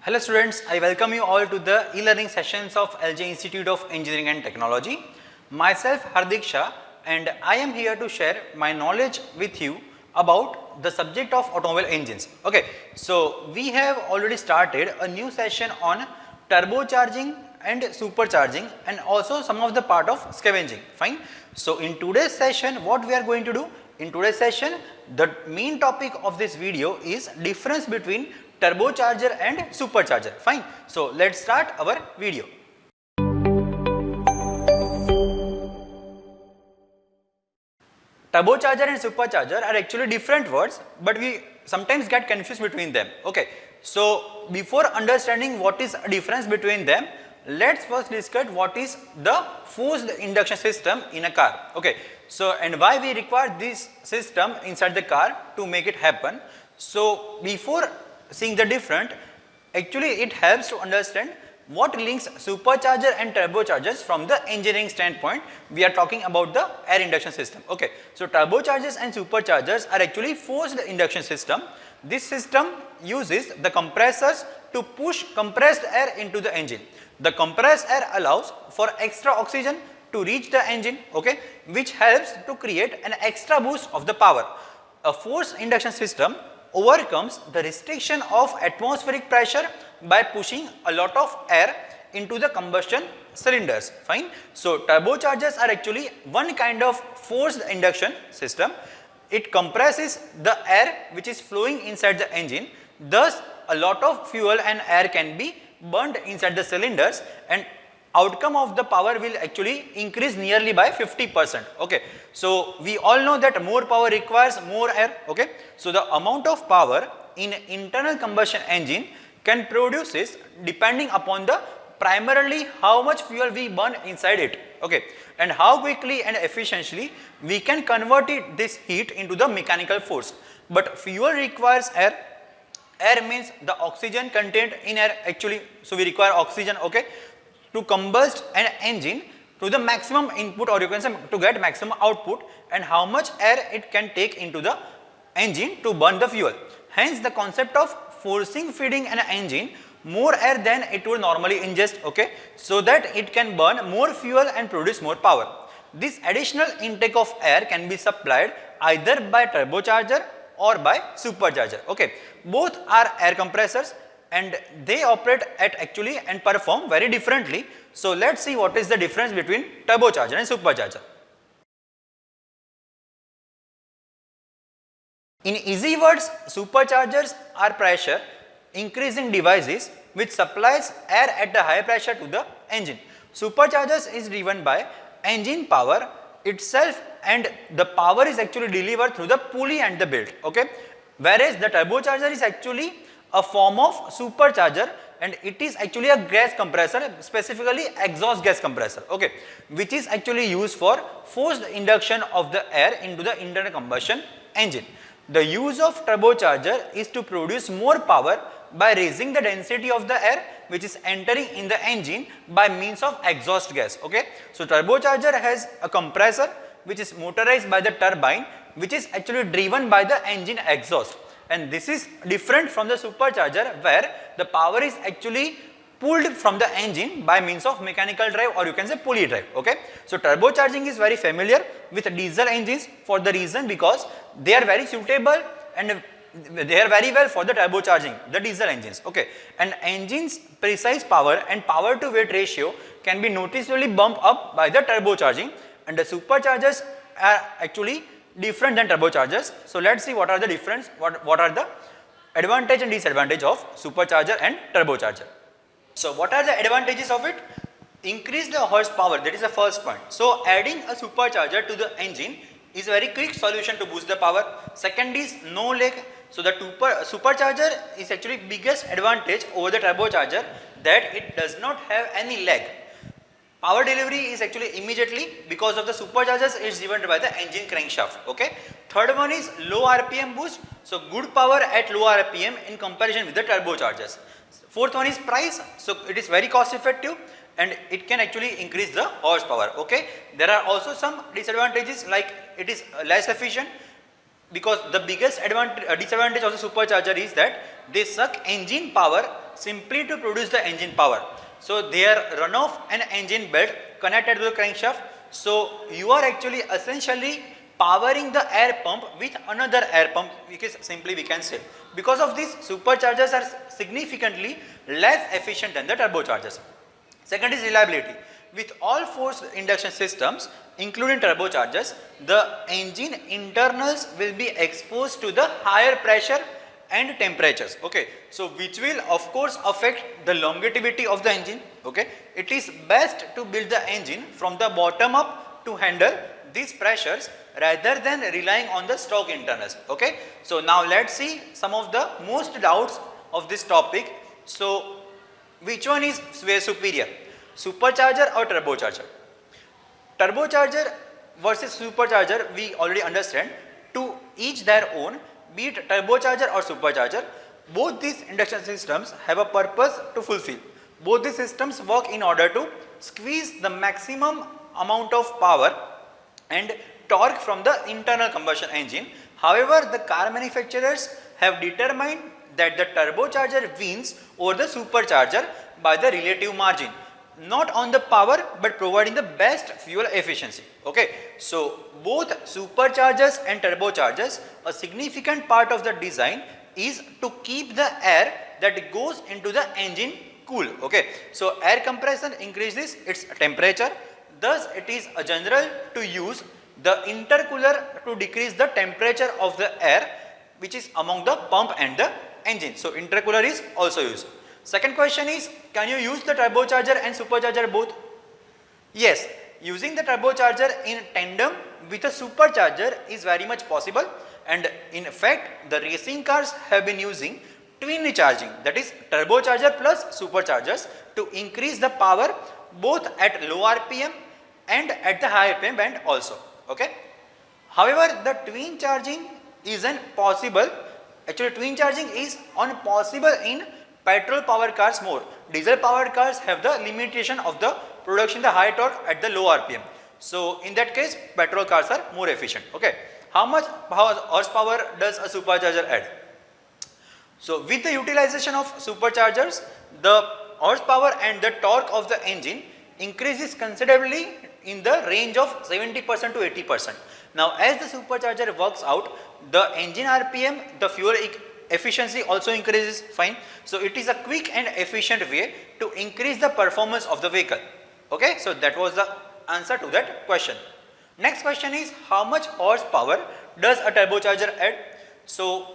Hello students, I welcome you all to the e-learning sessions of LJ Institute of Engineering and Technology. Myself Hardik Shah, and I am here to share my knowledge with you about the subject of automobile engines. Okay, so we have already started a new session on turbocharging and supercharging and also some of the part of scavenging. Fine. So in today's session, what we are going to do? In today's session, the main topic of this video is difference between turbocharger and supercharger. Fine. So let's start our video. Turbocharger and supercharger are actually different words, but we sometimes get confused between them. Okay. So before understanding what is the difference between them, let's first discuss what is the forced induction system in a car. Okay. So and why we require this system inside the car to make it happen. So before seeing the different, actually it helps to understand what links supercharger and turbochargers from the engineering standpoint. We are talking about the air induction system. Okay. So turbochargers and superchargers are actually forced induction system. This system uses the compressors to push compressed air into the engine. The compressed air allows for extra oxygen to reach the engine, okay, which helps to create an extra boost of the power. A forced induction system overcomes the restriction of atmospheric pressure by pushing a lot of air into the combustion cylinders. Fine. So turbochargers are actually one kind of forced induction system. It compresses the air which is flowing inside the engine. Thus a lot of fuel and air can be burned inside the cylinders, and outcome of the power will actually increase nearly by 50%. Okay. So we all know that more power requires more air. Okay. So the amount of power in internal combustion engine can produce is depending upon the primarily how much fuel we burn inside it. Okay. And how quickly and efficiently we can convert this heat into the mechanical force. But fuel requires air. Air means the oxygen content in air actually. So we require oxygen. Okay. To combust an engine to the maximum input, or you can say to get maximum output, and how much air it can take into the engine to burn the fuel. Hence the concept of forcing feeding an engine more air than it would normally ingest, okay, so that it can burn more fuel and produce more power. This additional intake of air can be supplied either by turbocharger or by supercharger. Okay, both are air compressors and they operate at actually and perform very differently. So let's see what is the difference between turbocharger and supercharger. In easy words, superchargers are pressure increasing devices which supplies air at a high pressure to the engine. Superchargers is driven by engine power itself, and the power is actually delivered through the pulley and the belt. Okay, whereas the turbocharger is actually a form of supercharger, and it is actually a gas compressor, specifically exhaust gas compressor, okay, which is actually used for forced induction of the air into the internal combustion engine. The use of turbocharger is to produce more power by raising the density of the air which is entering in the engine by means of exhaust gas. Okay. So turbocharger has a compressor which is motorized by the turbine, which is actually driven by the engine exhaust. And this is different from the supercharger, where the power is actually pulled from the engine by means of mechanical drive, or you can say pulley drive. Okay. So turbocharging is very familiar with diesel engines for the reason because they are very suitable and they are very well for the turbocharging, the diesel engines. Okay. And engines precise power and power to weight ratio can be noticeably bumped up by the turbocharging, and the superchargers are actually different than turbochargers. So let's see what are the difference, what are the advantage and disadvantage of supercharger and turbocharger. So what are the advantages of it? Increase the horsepower, that is the first point. So adding a supercharger to the engine is a very quick solution to boost the power. Second is no lag. So the supercharger is actually biggest advantage over the turbocharger, that it does not have any lag. Power delivery is actually immediately because of the superchargers is driven by the engine crankshaft. Okay. Third one is low RPM boost. So good power at low RPM in comparison with the turbochargers. Fourth one is price. So it is very cost effective and it can actually increase the horsepower. Okay. There are also some disadvantages, like it is less efficient. because the biggest disadvantage of the supercharger is that they suck engine power simply to produce the engine power. So they are run off an engine belt connected to the crankshaft. So you are actually essentially powering the air pump with another air pump, because simply we can say. Because of this, superchargers are significantly less efficient than the turbochargers. Second is reliability. With all forced induction systems, including turbochargers, the engine internals will be exposed to the higher pressure and temperatures, okay. So which will of course affect the longevity of the engine, okay. It is best to build the engine from the bottom up to handle these pressures rather than relying on the stock internals, okay. So now let's see some of the most doubts of this topic. So which one is way superior, supercharger or turbocharger? Turbocharger versus supercharger we already understand, to each their own, be it turbocharger or supercharger. Both these induction systems have a purpose to fulfill. Both these systems work in order to squeeze the maximum amount of power and torque from the internal combustion engine. However, the car manufacturers have determined that the turbocharger wins over the supercharger by the relative margin, not on the power but providing the best fuel efficiency, okay. So both superchargers and turbochargers, a significant part of the design is to keep the air that goes into the engine cool, okay. So air compression increases its temperature, thus it is a general to use the intercooler to decrease the temperature of the air which is among the pump and the engine. So intercooler is also used. Second question is, can you use the turbocharger and supercharger both? Yes, using the turbocharger in tandem with a supercharger is very much possible, and in fact the racing cars have been using twin charging, that is turbocharger plus superchargers, to increase the power both at low RPM and at the high RPM band also, okay. However, the twin charging isn't possible, actually twin charging is possible in petrol powered cars more. Diesel powered cars have the limitation of the production the high torque at the low RPM. So in that case petrol cars are more efficient, okay. How much horsepower does a supercharger add? So with the utilization of superchargers, the horsepower and the torque of the engine increases considerably in the range of 70% to 80%. Now as the supercharger works out, the engine RPM, the fuel efficiency also increases, fine. So it is a quick and efficient way to increase the performance of the vehicle, okay. So that was the answer to that question. Next question is, how much horsepower does a turbocharger add? So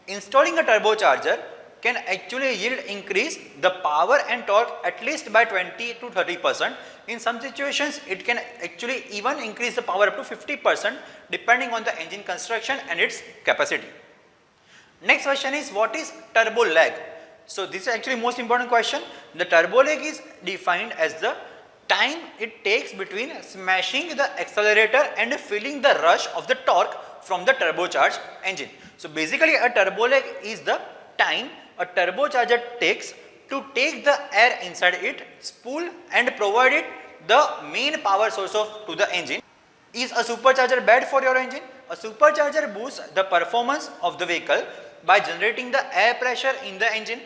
installing a turbocharger can actually yield increase the power and torque at least by 20 to 30%. In some situations it can actually even increase the power up to 50% depending on the engine construction and its capacity. Next question is, what is turbo lag? So this is actually most important question. The turbo lag is defined as the time it takes between smashing the accelerator and feeling the rush of the torque from the turbocharged engine. So basically a turbo lag is the time a turbocharger takes to take the air inside it, spool and provide it the main power source to the engine. Is a supercharger bad for your engine? A supercharger boosts the performance of the vehicle by generating the air pressure in the engine,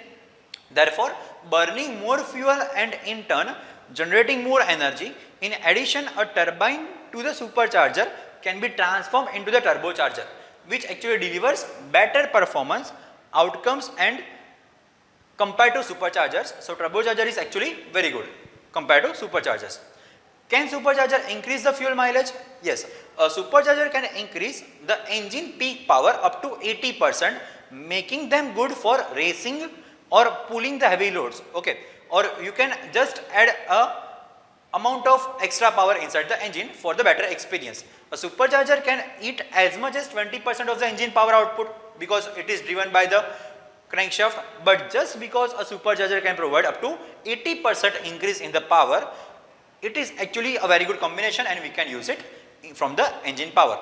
therefore burning more fuel and in turn generating more energy. In addition, a turbine to the supercharger can be transformed into the turbocharger, which actually delivers better performance outcomes and compared to superchargers. So turbocharger is actually very good compared to superchargers. Can supercharger increase the fuel mileage? Yes, a supercharger can increase the engine peak power up to 80%, making them good for racing or pulling the heavy loads, okay. Or you can just add a amount of extra power inside the engine for the better experience. A supercharger can eat as much as 20% of the engine power output because it is driven by the crankshaft, but just because a supercharger can provide up to 80% increase in the power, it is actually a very good combination and we can use it from the engine power.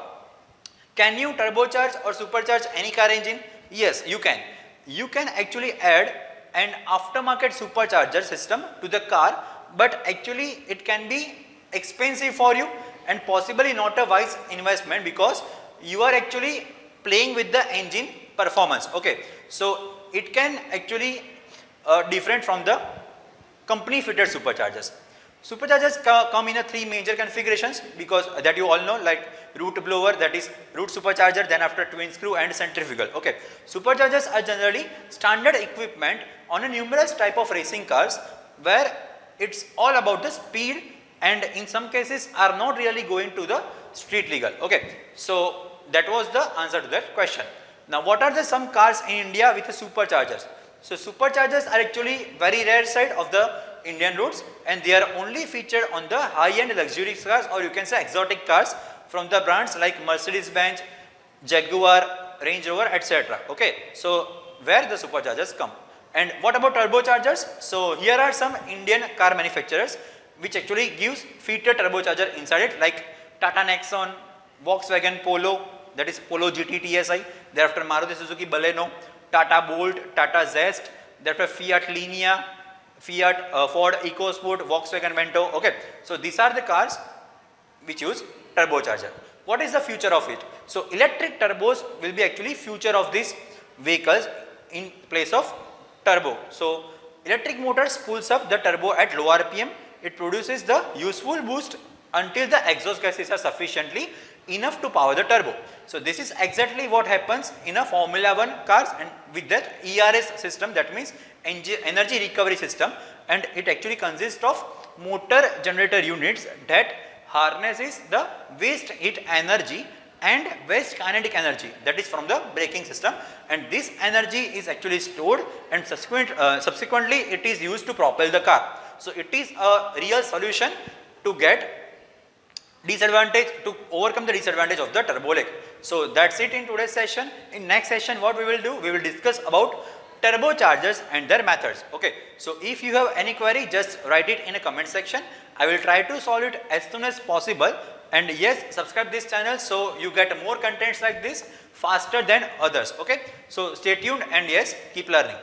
Can you turbocharge or supercharge any car engine? Yes, you can. You can actually add an aftermarket supercharger system to the car, but actually it can be expensive for you and possibly not a wise investment because you are actually playing with the engine performance. Okay, so it can actually different from the company fitted superchargers. Superchargers come in a 3 major configurations, because that you all know, like root blower, that is root supercharger, then after twin screw and centrifugal. Okay, superchargers are generally standard equipment on a numerous type of racing cars, where it's all about the speed, and in some cases are not really going to the street legal. Okay, so that was the answer to that question. Now what are the some cars in India with the superchargers? So superchargers are actually very rare side of the Indian roads, and they are only featured on the high-end luxury cars, or you can say exotic cars from the brands like Mercedes-Benz, Jaguar, Range Rover, etc. Okay, so where the superchargers come. And what about turbochargers? So here are some Indian car manufacturers which actually gives fitted turbocharger inside it, like Tata Nexon, Volkswagen Polo, that is Polo GT TSI, thereafter Maruti Suzuki Baleno, Tata Bolt, Tata Zest, thereafter Fiat Linea, Fiat, Ford EcoSport, Volkswagen Vento. Okay, so these are the cars which use turbocharger. What is the future of it? So electric turbos will be actually future of these vehicles in place of turbo. So electric motors pulls up the turbo at low RPM. It produces the useful boost until the exhaust gases are sufficiently enough to power the turbo. So this is exactly what happens in a Formula 1 cars, and with that ERS system, that means energy recovery system, and it actually consists of motor generator units that harnesses the waste heat energy and waste kinetic energy, that is from the braking system, and this energy is actually stored, and subsequently it is used to propel the car. So it is a real solution to get to overcome the disadvantage of the turbo lag. So that's it in today's session. In next session, what we will do, we will discuss about turbochargers and their methods. Okay, so if you have any query, just write it in a comment section. I will try to solve it as soon as possible. And yes, subscribe this channel so you get more contents like this faster than others. Okay, so stay tuned, and yes, keep learning.